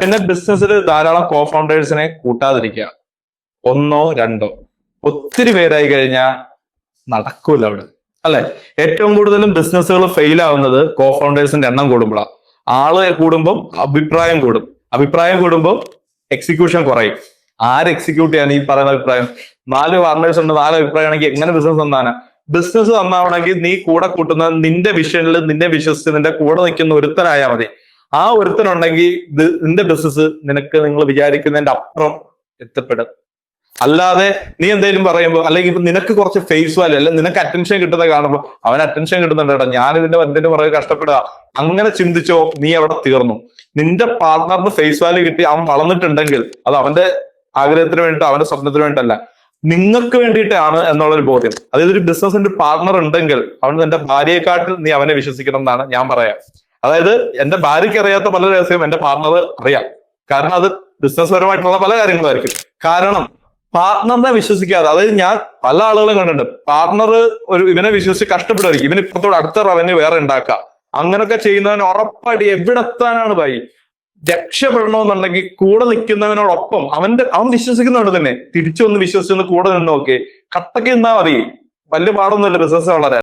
പിന്നെ ബിസിനസ്സിൽ ധാരാളം കോ ഫൗണ്ടേഴ്സിനെ കൂട്ടാതിരിക്കുക. ഒന്നോ രണ്ടോ, ഒത്തിരി പേരായി കഴിഞ്ഞാൽ നടക്കൂല അവിടെ, അല്ലെ? ഏറ്റവും കൂടുതലും ബിസിനസ്സുകൾ ഫെയിൽ ആവുന്നത് കോ ഫൗണ്ടേഴ്സിന്റെ എണ്ണം കൂടുമ്പോഴാണ്. ആള് കൂടുമ്പോൾ അഭിപ്രായം കൂടുമ്പോൾ എക്സിക്യൂഷൻ കുറയും. ആര് എക്സിക്യൂട്ട് ചെയ്യാൻ ഈ പറയുന്ന അഭിപ്രായം? 4 പാർട്ട്നേഴ്സ് ഉണ്ട്, 4 അഭിപ്രായമാണെങ്കിൽ എങ്ങനെ ബിസിനസ് നന്നാണ്? ബിസിനസ് നന്നാവണമെങ്കിൽ നീ കൂടെ കൂട്ടുന്ന നിന്റെ വിഷനിൽ നിന്നെ വിശ്വസിച്ച് നിന്റെ കൂടെ നിൽക്കുന്ന ഒരുത്തനായാൽ മതി. ആ ഒരുത്തനുണ്ടെങ്കിൽ നിന്റെ ബിസിനസ് നിങ്ങൾ വിചാരിക്കുന്നതിന്റെ അപ്പുറം എത്തപ്പെടും. അല്ലാതെ നീ എന്തെങ്കിലും പറയുമ്പോൾ, അല്ലെങ്കിൽ ഇപ്പൊ നിനക്ക് കുറച്ച് ഫേസ് വാല്യൂ, അല്ലെങ്കിൽ നിനക്ക് അറ്റൻഷൻ കിട്ടുന്നത് കാണുമ്പോൾ അവൻ അറ്റൻഷൻ കിട്ടുന്നുണ്ട്, കേട്ടോ ഞാൻ എന്തിന്റെ പുറകെ കഷ്ടപ്പെടുക, അങ്ങനെ ചിന്തിച്ചോ, നീ അവിടെ തീർന്നു. നിന്റെ പാർട്ട്ണറിന് ഫേസ് വാല്യൂ കിട്ടി അവൻ വളർന്നിട്ടുണ്ടെങ്കിൽ അത് അവന്റെ ആഗ്രഹത്തിന് വേണ്ടിയിട്ട്, അവന്റെ സ്വപ്നത്തിന് വേണ്ടിയിട്ടല്ല, നിങ്ങൾക്ക് വേണ്ടിയിട്ടാണ് എന്നുള്ളൊരു ബോധ്യം. അതായത് ഒരു ബിസിനസിന്റെ പാർട്ട്ണർ ഉണ്ടെങ്കിൽ അവൻ എന്റെ ഭാര്യയെക്കാട്ടിൽ നീ അവനെ വിശ്വസിക്കണം എന്നാണ് ഞാൻ പറയാം. അതായത് എന്റെ ഭാര്യയ്ക്ക് അറിയാത്ത പല രഹസ്യം എന്റെ പാർട്ട്ണർ അറിയാം. കാരണം അത് ബിസിനസ് പരമായിട്ടുള്ള പല കാര്യങ്ങളായിരിക്കും. കാരണം പാർട്ട്ണറിനെ വിശ്വസിക്കാതെ, അതായത് ഞാൻ പല ആളുകളും കണ്ടിട്ടുണ്ട്, പാർട്ട്ണർ ഇവനെ വിശ്വസിച്ച് കഷ്ടപ്പെടുമായിരിക്കും, ഇവന് ഇപ്പത്തോട് അടുത്ത റവന്യൂ വേറെ ഉണ്ടാക്കാം. അങ്ങനൊക്കെ ചെയ്യുന്നവന് ഉറപ്പായിട്ട് എവിടെ എത്താനാണ് ഭായി? രക്ഷപ്പെടണമെന്നുണ്ടെങ്കിൽ കൂടെ നിൽക്കുന്നവനോടൊപ്പം അവൻ വിശ്വസിക്കുന്നുണ്ട് തന്നെ തിരിച്ചു വന്ന് വിശ്വസിച്ചൊന്ന് കൂടെ നിന്ന് നോക്കി കട്ടക്ക് നിന്നാ മതി. വലിയ പാടൊന്നുമില്ല ബിസിനസ് വളരാൻ.